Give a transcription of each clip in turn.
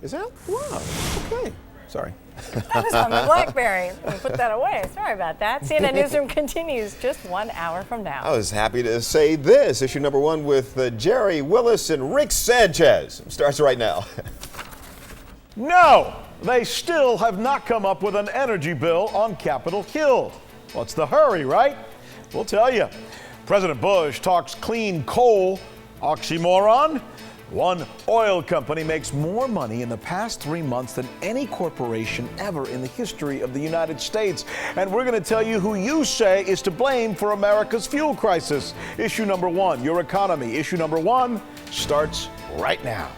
Is that? Wow. Okay. Sorry. That was on the BlackBerry. We put that away. Sorry about that. CNN Newsroom continues just 1 hour from now. I was happy to say this. Issue number one with Jerry Willis and Rick Sanchez. Starts right now. No, they still have not come up with an energy bill on Capitol Hill. What's the hurry, right? We'll tell you. President Bush talks clean coal. Oxymoron. One oil company makes more money in the past 3 months than any corporation ever in the history of the United States. And we're going to tell you who you say is to blame for America's fuel crisis. Issue number one, your economy. Issue number one starts right now.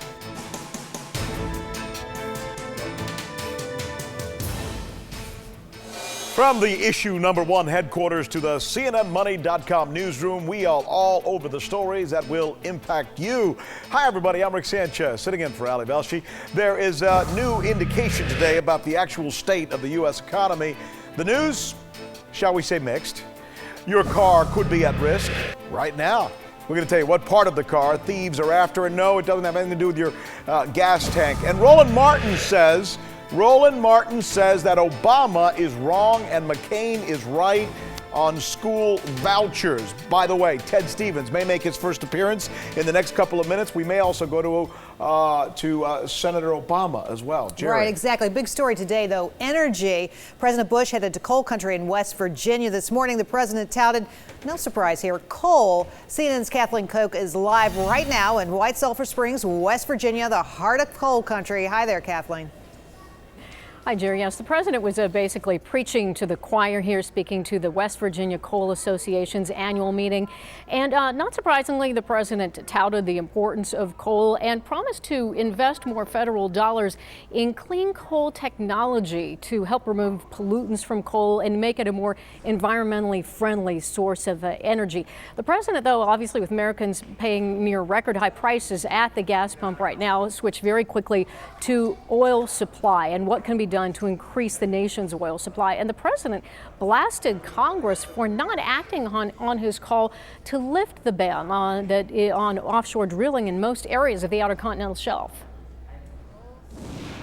From the issue number one headquarters to the CNNMoney.com newsroom, we are all over the stories that will impact you. Hi, everybody. I'm Rick Sanchez, sitting in for Ali Velshi. There is a new indication today about the actual state of the U.S. economy. The news, shall we say mixed. Your car could be at risk right now. We're going to tell you what part of the car thieves are after, and no, it doesn't have anything to do with your gas tank. And Roland Martin says that Obama is wrong and McCain is right on school vouchers. By the way, Ted Stevens may make his first appearance in the next couple of minutes. We may also go to Senator Obama as well. Jerry. Right, exactly. Big story today, though. Energy. President Bush headed to coal country in West Virginia this morning. The president touted, no surprise here, coal. CNN's Kathleen Koch is live right now in White Sulphur Springs, West Virginia, the heart of coal country. Hi there, Kathleen. Hi, Jerry. Yes, the president was basically preaching to the choir here, speaking to the West Virginia Coal Association's annual meeting. And not surprisingly, the president touted the importance of coal and promised to invest more federal dollars in clean coal technology to help remove pollutants from coal and make it a more environmentally friendly source of energy. The president, though, obviously with Americans paying near record high prices at the gas pump right now, switched very quickly to oil supply and what can be done to increase the nation's oil supply. And the president blasted Congress for not acting on his call to lift the ban on offshore drilling in most areas of the Outer Continental Shelf.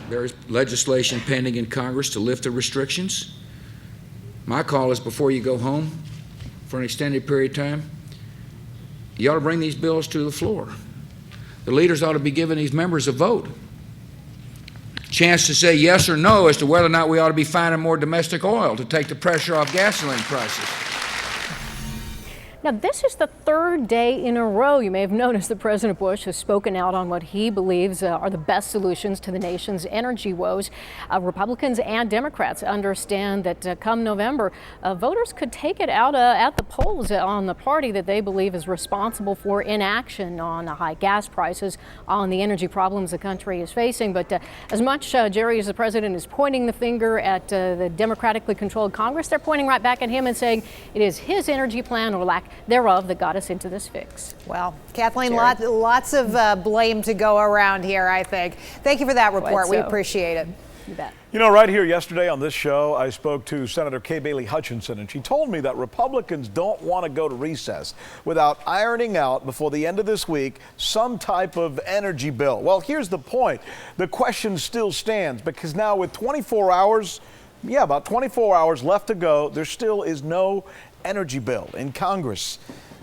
There is legislation pending in Congress to lift the restrictions. My call is before you go home for an extended period of time, you ought to bring these bills to the floor. The leaders ought to be giving these members a vote. Chance to say yes or no as to whether or not we ought to be finding more domestic oil to take the pressure off gasoline prices. Now, this is the third day in a row, you may have noticed, that President Bush has spoken out on what he believes are the best solutions to the nation's energy woes. Republicans and Democrats understand that come November, voters could take it out at the polls on the party that they believe is responsible for inaction on high gas prices, on the energy problems the country is facing. But as much, Jerry, as the president is pointing the finger at the democratically controlled Congress, they're pointing right back at him and saying it is his energy plan or lack thereof that got us into this fix. Well, Kathleen, lots of blame to go around here, I think. Thank you for that report. We appreciate it. You bet. You know, right here yesterday on this show, I spoke to Senator Kay Bailey Hutchinson, and she told me that Republicans don't want to go to recess without ironing out before the end of this week some type of energy bill. Well, here's the point. The question still stands because now with 24 hours, about 24 hours left to go, there still is no energy bill in Congress.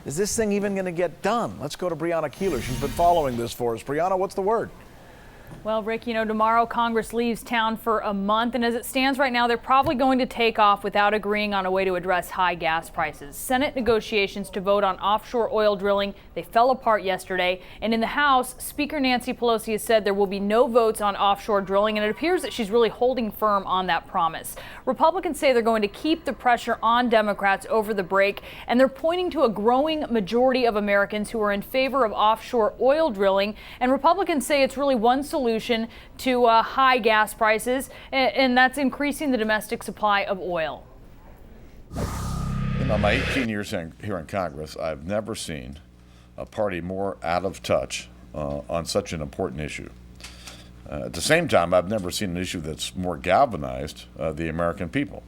Is this thing even going to get done? Let's go to Brianna Keeler. She's been following this for us. Brianna, what's the word? Well, Rick, tomorrow Congress leaves town for a month, and as it stands right now, they're probably going to take off without agreeing on a way to address high gas prices. Senate negotiations to vote on offshore oil drilling, they fell apart yesterday, and in the House, Speaker Nancy Pelosi has said there will be no votes on offshore drilling, and it appears that she's really holding firm on that promise. Republicans say they're going to keep the pressure on Democrats over the break, and they're pointing to a growing majority of Americans who are in favor of offshore oil drilling, and Republicans say it's really one solution to high gas prices, and that's increasing the domestic supply of oil. In my 18 years here in Congress, I've never seen a party more out of touch on such an important issue. At the same time, I've never seen an issue that's more galvanized the American people.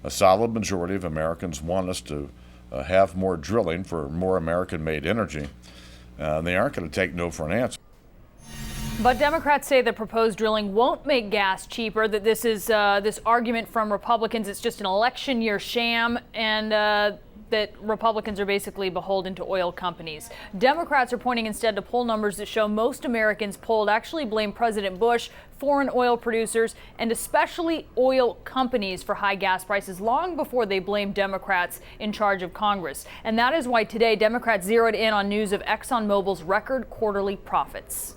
A solid majority of Americans want us to have more drilling for more American-made energy. They aren't going to take no for an answer. But Democrats say the proposed drilling won't make gas cheaper, that this is this argument from Republicans. It's just an election year sham, and that Republicans are basically beholden to oil companies. Democrats are pointing instead to poll numbers that show most Americans polled actually blame President Bush, foreign oil producers, and especially oil companies for high gas prices long before they blame Democrats in charge of Congress. And that is why today Democrats zeroed in on news of ExxonMobil's record quarterly profits.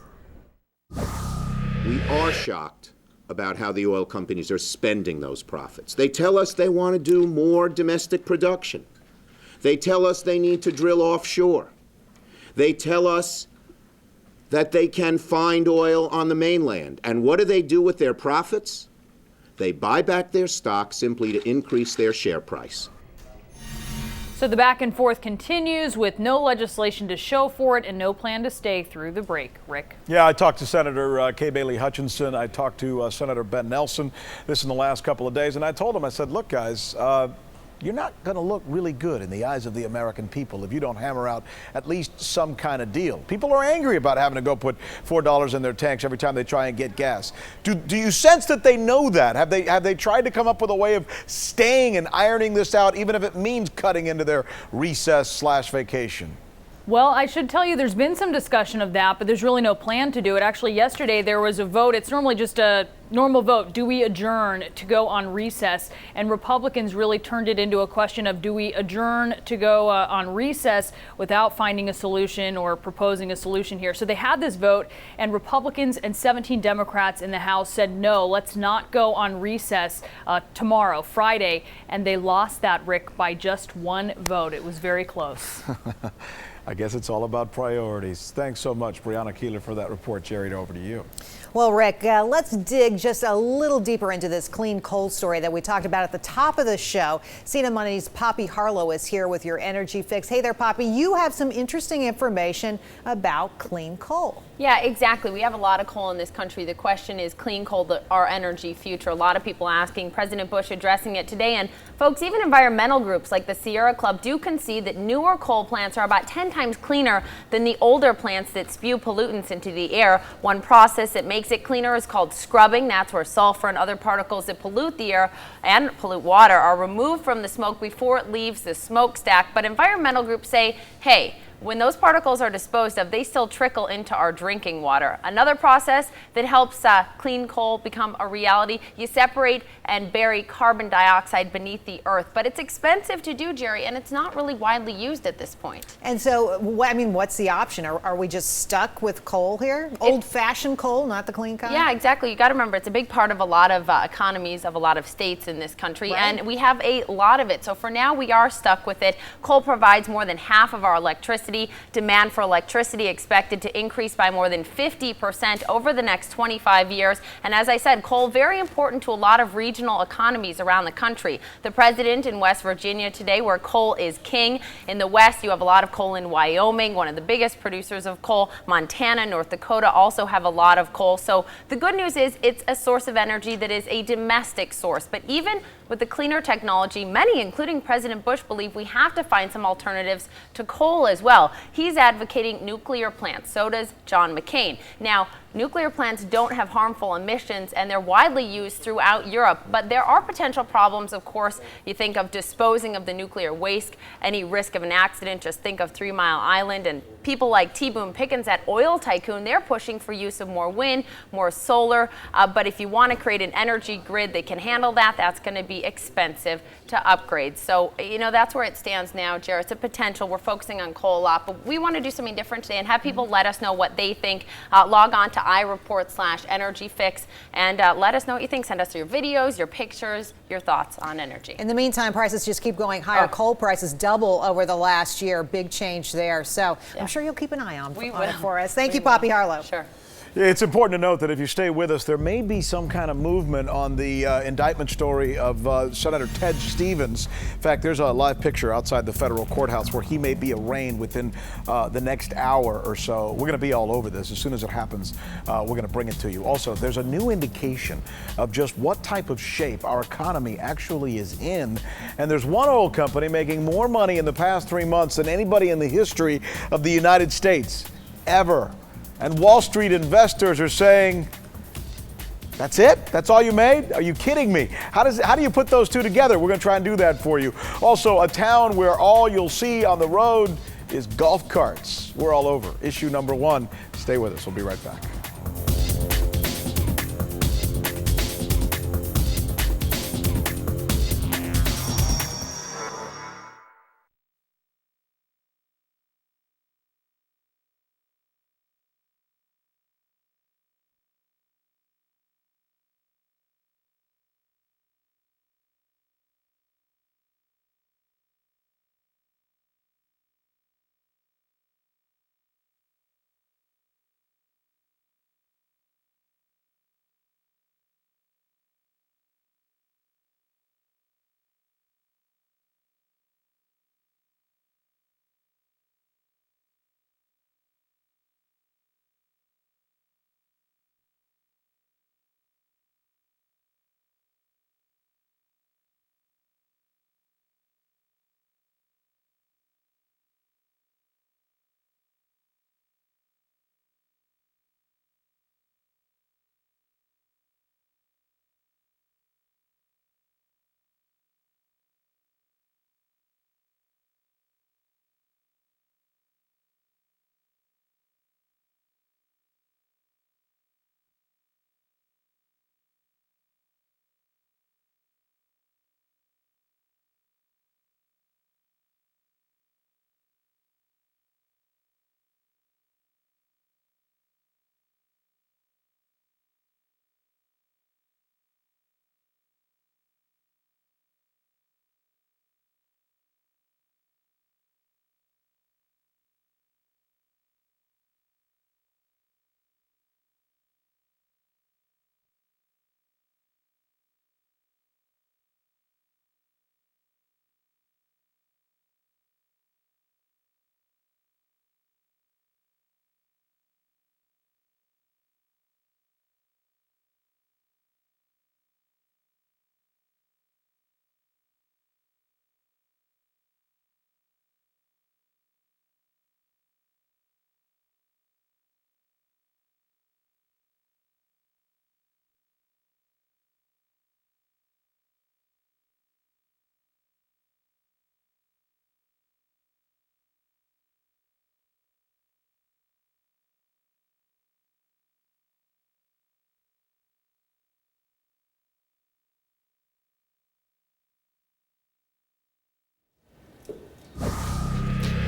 We are shocked about how the oil companies are spending those profits. They tell us they want to do more domestic production. They tell us they need to drill offshore. They tell us that they can find oil on the mainland. And what do they do with their profits? They buy back their stock simply to increase their share price. So the back and forth continues with no legislation to show for it and no plan to stay through the break. Rick? Yeah, I talked to Senator Kay Bailey Hutchinson. I talked to Senator Ben Nelson this in the last couple of days. And I told him, I said, look, guys, you're not going to look really good in the eyes of the American people if you don't hammer out at least some kind of deal. People are angry about having to go put $4 in their tanks every time they try and get gas. Do you sense that they know that? Have they tried to come up with a way of staying and ironing this out, even if it means cutting into their recess/vacation? Well, I should tell you there's been some discussion of that, but there's really no plan to do it. Actually, yesterday there was a vote. It's normally just a normal vote. Do we adjourn to go on recess? And Republicans really turned it into a question of do we adjourn to go on recess without finding a solution or proposing a solution here. So they had this vote, and Republicans and 17 Democrats in the House said, no, let's not go on recess tomorrow, Friday. And they lost that, Rick, by just one vote. It was very close. I guess it's all about priorities. Thanks so much, Brianna Keeler, for that report. Jerry, over to you. Well, Rick, let's dig just a little deeper into this clean coal story that we talked about at the top of the show. CNN Money's Poppy Harlow is here with your energy fix. Hey there, Poppy. You have some interesting information about clean coal. Yeah, exactly. We have a lot of coal in this country. The question is clean coal, our energy future. A lot of people asking, President Bush addressing it today. And folks, even environmental groups like the Sierra Club do concede that newer coal plants are about 10 times cleaner than the older plants that spew pollutants into the air. One process that makes it cleaner is called scrubbing. That's where sulfur and other particles that pollute the air and pollute water are removed from the smoke before it leaves the smokestack. But environmental groups say, hey, when those particles are disposed of, they still trickle into our drinking water. Another process that helps clean coal become a reality, you separate and bury carbon dioxide beneath the earth. But it's expensive to do, Jerry, and it's not really widely used at this point. And so, I mean, what's the option? Are we just stuck with coal here? Old-fashioned coal, not the clean kind? Yeah, exactly. You got to remember, it's a big part of a lot of economies of a lot of states in this country, right? And we have a lot of it. So for now, we are stuck with it. Coal provides more than half of our electricity. Demand for electricity expected to increase by more than 50% over the next 25 years. And as I said, coal very important to a lot of regional economies around the country. The president in West Virginia today, where coal is king. In the West, you have a lot of coal in Wyoming, one of the biggest producers of coal. Montana, North Dakota also have a lot of coal. So the good news is it's a source of energy that is a domestic source. But even with the cleaner technology, many, including President Bush, believe we have to find some alternatives to coal as well. He's advocating nuclear plants. So does John McCain. Now, nuclear plants don't have harmful emissions, and they're widely used throughout Europe. But there are potential problems, of course. You think of disposing of the nuclear waste, any risk of an accident. Just think of 3 Mile Island. And people like T. Boone Pickens, that oil tycoon, they're pushing for use of more wind, more solar. But if you want to create an energy grid that can handle that, that's going to be expensive to upgrade. So, you know, that's where it stands now, Jared. It's a potential. We're focusing on coal a lot, but we want to do something different today and have people let us know what they think. Log on to iReport/EnergyFix and let us know what you think. Send us your videos, your pictures, your thoughts on energy. In the meantime, prices just keep going higher. Coal prices double over the last year. Big change there. So I'm sure you'll keep an eye on it for us. Thank you, Poppy Harlow. Sure. It's important to note that if you stay with us, there may be some kind of movement on the indictment story of Senator Ted Stevens. In fact, there's a live picture outside the federal courthouse where he may be arraigned within the next hour or so. We're going to be all over this. As soon as it happens, we're going to bring it to you. Also, there's a new indication of just what type of shape our economy actually is in. And there's one oil company making more money in the past 3 months than anybody in the history of the United States ever. And Wall Street investors are saying, that's it? That's all you made? Are you kidding me? How do you put those two together? We're going to try and do that for you. Also, a town where all you'll see on the road is golf carts. We're all over. Issue number 1. Stay with us. We'll be right back.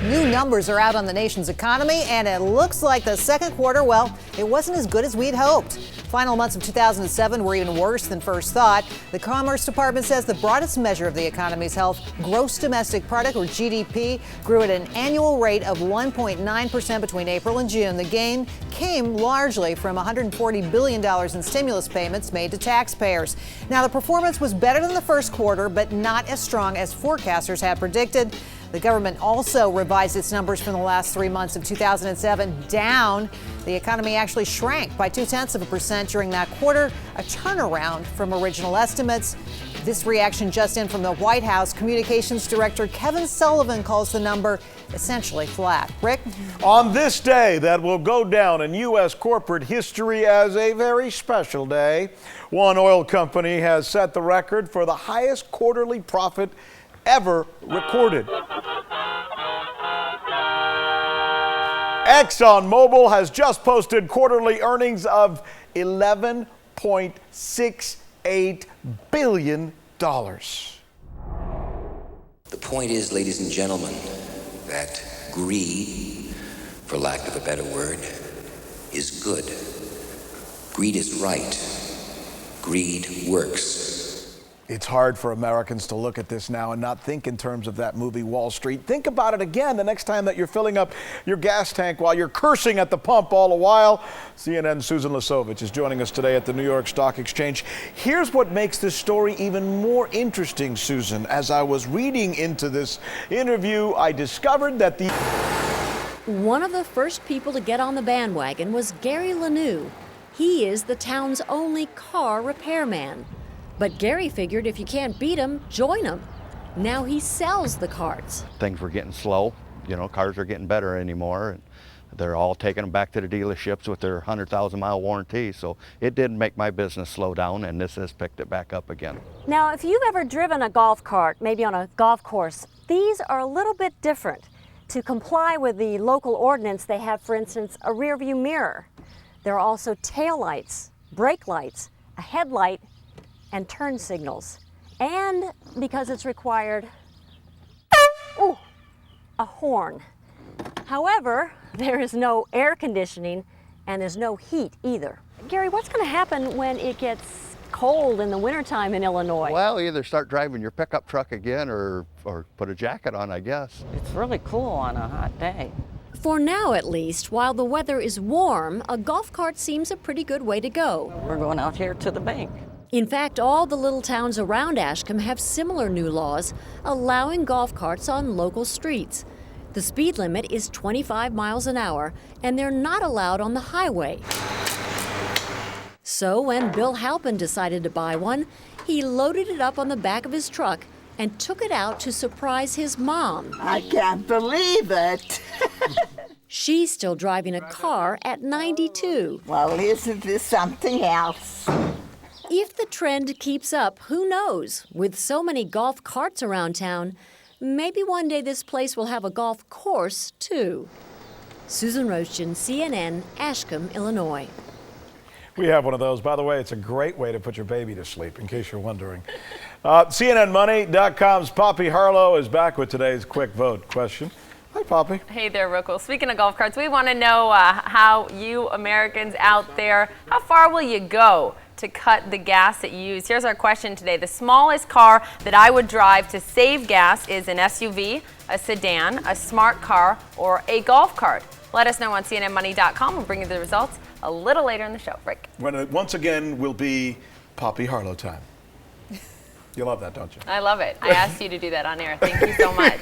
New numbers are out on the nation's economy, and it looks like the second quarter, well, it wasn't as good as we'd hoped. Final months of 2007 were even worse than first thought. The Commerce Department says the broadest measure of the economy's health, gross domestic product, or GDP, grew at an annual rate of 1.9% between April and June. The gain came largely from $140 billion in stimulus payments made to taxpayers. Now, the performance was better than the first quarter, but not as strong as forecasters had predicted. The government also revised its numbers from the last 3 months of 2007 down. The economy actually shrank by 0.2% during that quarter, a turnaround from original estimates. This reaction just in from the White House. Communications Director Kevin Sullivan calls the number essentially flat. Rick? On this day that will go down in U.S. corporate history as a very special day, one oil company has set the record for the highest quarterly profit ever recorded. ExxonMobil has just posted quarterly earnings of $11.68 billion. The point is, ladies and gentlemen, that greed, for lack of a better word, is good. Greed is right. Greed works. It's hard for Americans to look at this now and not think in terms of that movie Wall Street. Think about it again the next time that you're filling up your gas tank while you're cursing at the pump all the while. CNN's Susan Lasovich is joining us today at the New York Stock Exchange. Here's what makes this story even more interesting, Susan. As I was reading into this interview, I discovered that one of the first people to get on the bandwagon was Gary Nunez. He is the town's only car repairman. But Gary figured if you can't beat him, join him. Now he sells the carts. Things were getting slow. You know, cars are getting better anymore. They're all taking them back to the dealerships with their 100,000-mile warranty. So it didn't make my business slow down, and this has picked it back up again. Now, if you've ever driven a golf cart, maybe on a golf course, these are a little bit different. To comply with the local ordinance, they have, for instance, a rear view mirror. There are also tail lights, brake lights, a headlight, and turn signals. And because it's required, ooh, a horn. However, there is no air conditioning and there's no heat either. Gary, what's going to happen when it gets cold in the wintertime in Illinois? Well, either start driving your pickup truck again or put a jacket on, I guess. It's really cool on a hot day. For now, at least, while the weather is warm, a golf cart seems a pretty good way to go. We're going out here to the bank. In fact, all the little towns around Ashcombe have similar new laws allowing golf carts on local streets. The speed limit is 25 miles an hour, and they're not allowed on the highway. So when Bill Halpin decided to buy one, he loaded it up on the back of his truck and took it out to surprise his mom. I can't believe it. She's still driving a car at 92. Well, isn't this something else? If the trend keeps up, who knows? With so many golf carts around town, maybe one day this place will have a golf course, too. Susan Roschen, CNN, Ashcombe, Illinois. We have one of those. By the way, it's a great way to put your baby to sleep, in case you're wondering. CNNMoney.com's Poppy Harlow is back with today's quick vote question. Hi, Poppy. Hey there, Rocco. Speaking of golf carts, we want to know how you Americans out there, how far will you go to cut the gas that you use? Here's our question today. The smallest car that I would drive to save gas is an SUV, a sedan, a smart car, or a golf cart. Let us know on CNNMoney.com. We'll bring you the results a little later in the show. Rick. When it once again will be Poppy Harlow time. You love that, don't you? I love it. I asked you to do that on air. Thank you so much.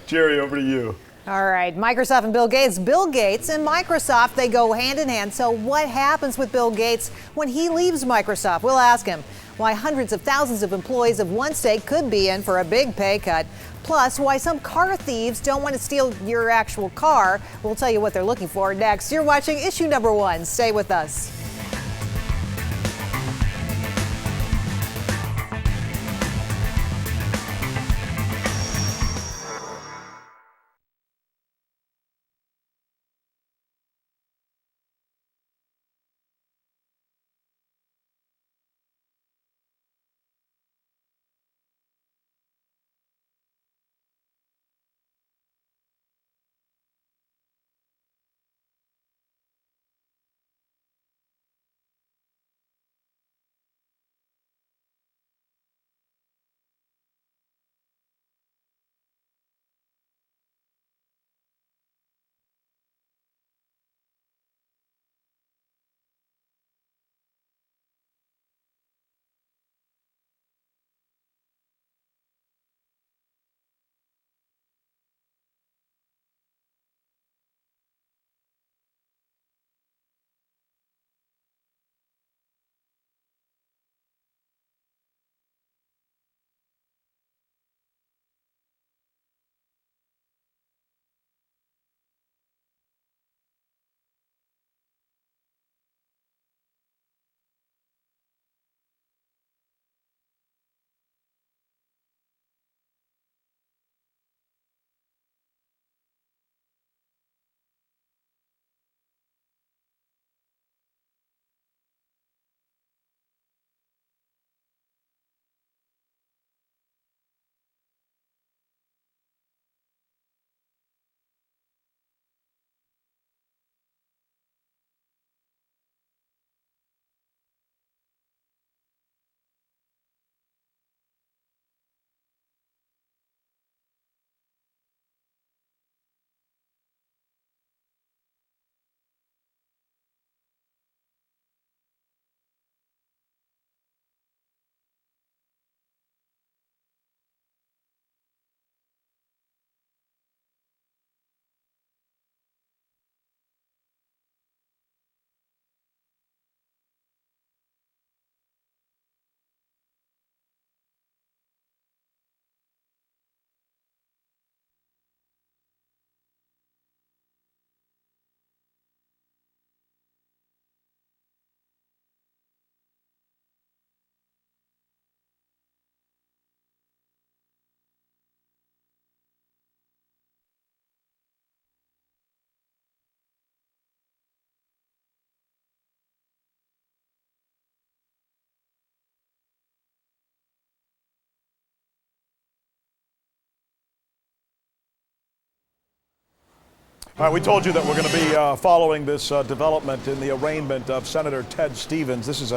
Jerry, over to you. All right, Microsoft and Bill Gates. Bill Gates and Microsoft, they go hand in hand. So what happens with Bill Gates when he leaves Microsoft? We'll ask him why hundreds of thousands of employees of one state could be in for a big pay cut. Plus, why some car thieves don't want to steal your actual car. We'll tell you what they're looking for next. You're watching issue number 1. Stay with us. All right, we told you that we're going to be following this development in the arraignment of Senator Ted Stevens. This is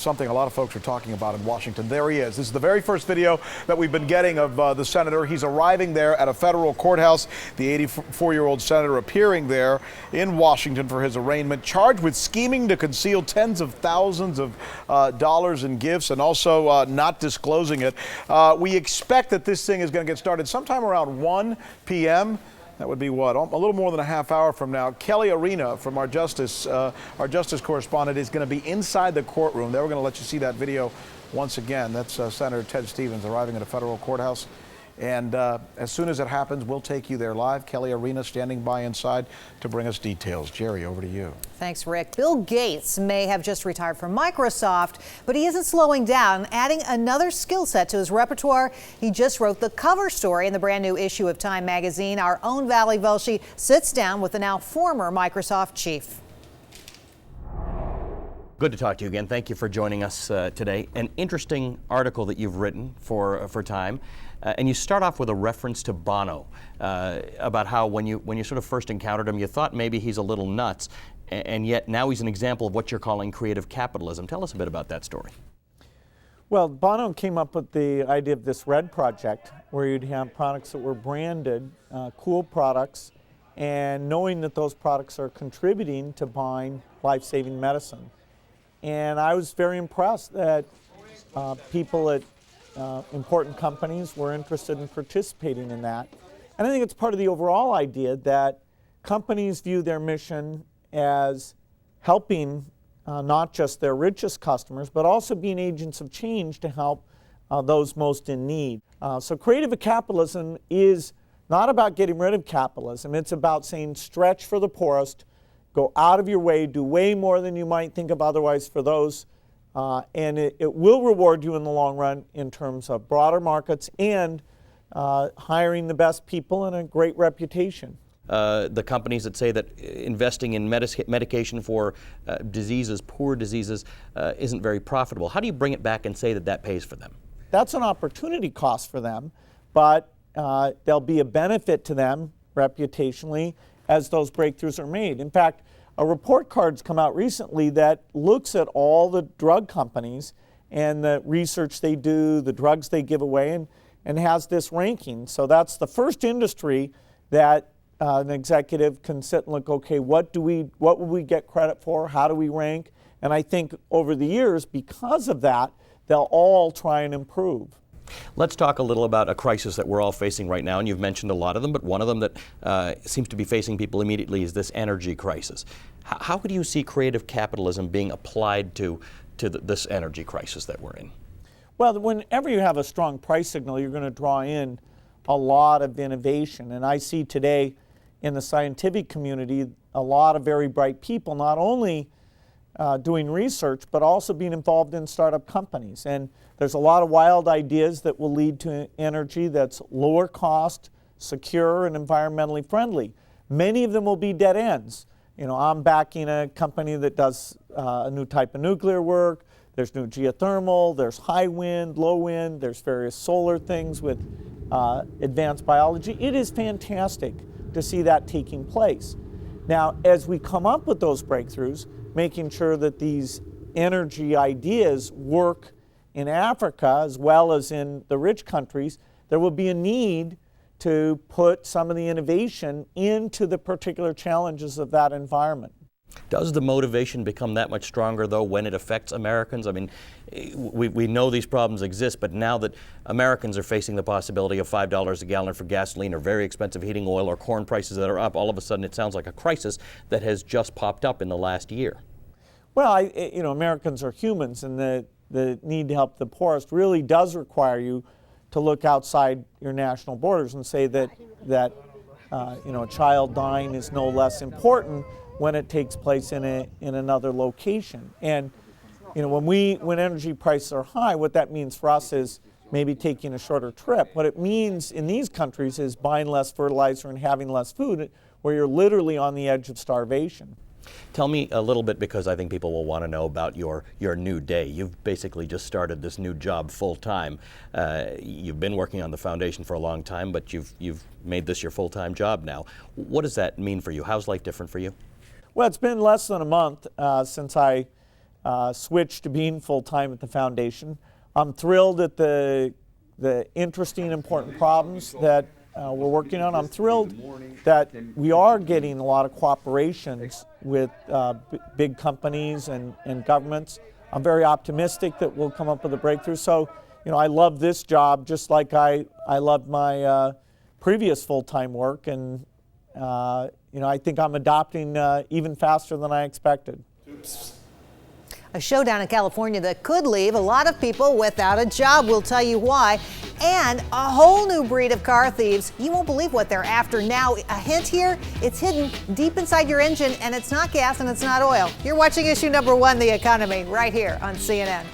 something a lot of folks are talking about in Washington. There he is. This is the very first video that we've been getting of the senator. He's arriving there at a federal courthouse. The 84-year-old senator appearing there in Washington for his arraignment, charged with scheming to conceal tens of thousands of dollars in gifts and also not disclosing it. We expect that this thing is going to get started sometime around 1 p.m. That would be what? A little more than a half hour from now. Kelly Arena from our Justice correspondent is going to be inside the courtroom. They were going to let you see that video once again. That's Senator Ted Stevens arriving at a federal courthouse. And as soon as it happens, we'll take you there live. Kelly Arena standing by inside to bring us details. Jerry, over to you. Thanks, Rick. Bill Gates may have just retired from Microsoft, but he isn't slowing down, adding another skill set to his repertoire. He just wrote the cover story in the brand new issue of Time magazine. Our own Valley Velshi sits down with the now former Microsoft chief. Good to talk to you again. Thank you for joining us today. An interesting article that you've written for Time. And you start off with a reference to Bono, about how when you sort of first encountered him, you thought maybe he's a little nuts, and yet now he's an example of what you're calling creative capitalism. Tell us a bit about that story. Well, Bono came up with the idea of this Red Project, where you'd have products that were branded, cool products, and knowing that those products are contributing to buying life-saving medicine. And I was very impressed that people at important companies were interested in participating in that. And I think it's part of the overall idea that companies view their mission as helping not just their richest customers, but also being agents of change to help those most in need. So creative capitalism is not about getting rid of capitalism. It's about saying stretch for the poorest, go out of your way, do way more than you might think of otherwise for those. And it will reward you in the long run in terms of broader markets and hiring the best people and a great reputation. The companies that say that investing in medication for diseases, poor diseases, isn't very profitable. How do you bring it back and say that that pays for them? That's an opportunity cost for them, but there'll be a benefit to them reputationally as those breakthroughs are made. In fact, a report card's come out recently that looks at all the drug companies and the research they do, the drugs they give away, and has this ranking. So that's the first industry that an executive can sit and look, okay, what would we get credit for? How do we rank? And I think over the years, because of that, they'll all try and improve. Let's talk a little about a crisis that we're all facing right now, and you've mentioned a lot of them, but one of them that seems to be facing people immediately is this energy crisis. How do you see creative capitalism being applied to this energy crisis that we're in? Well, whenever you have a strong price signal, you're going to draw in a lot of innovation. And I see today in the scientific community a lot of very bright people, not only doing research, but also being involved in startup companies. And there's a lot of wild ideas that will lead to energy that's lower cost, secure, and environmentally friendly. Many of them will be dead ends. You know, I'm backing a company that does a new type of nuclear work. There's new geothermal, there's high wind, low wind, there's various solar things with advanced biology. It is fantastic to see that taking place. Now, as we come up with those breakthroughs, making sure that these energy ideas work in Africa as well as in the rich countries, there will be a need to put some of the innovation into the particular challenges of that environment. Does the motivation become that much stronger, though, when it affects Americans? I mean, we know these problems exist, but now that Americans are facing the possibility of $5 a gallon for gasoline or very expensive heating oil or corn prices that are up, all of a sudden it sounds like a crisis that has just popped up in the last year. Well, Americans are humans, and the need to help the poorest really does require you to look outside your national borders and say that a child dying is no less important when it takes place in another location. And when energy prices are high, what that means for us is maybe taking a shorter trip. What it means in these countries is buying less fertilizer and having less food, where you're literally on the edge of starvation. Tell me a little bit, because I think people will want to know about your new day. You've basically just started this new job full time. You've been working on the foundation for a long time, but you've made this your full-time job now. What does that mean for you? How's life different for you? Well, it's been less than a month since I switched to being full-time at the foundation. I'm thrilled at the interesting, important problems that we're working on. I'm thrilled that we are getting a lot of cooperations with big companies and governments. I'm very optimistic that we'll come up with a breakthrough. So, I love this job just like I loved my previous full-time work, and I think I'm adopting even faster than I expected. A showdown in California that could leave a lot of people without a job. We'll tell you why. And a whole new breed of car thieves. You won't believe what they're after now. A hint here, it's hidden deep inside your engine, and it's not gas and it's not oil. You're watching issue number 1, The Economy, right here on CNN.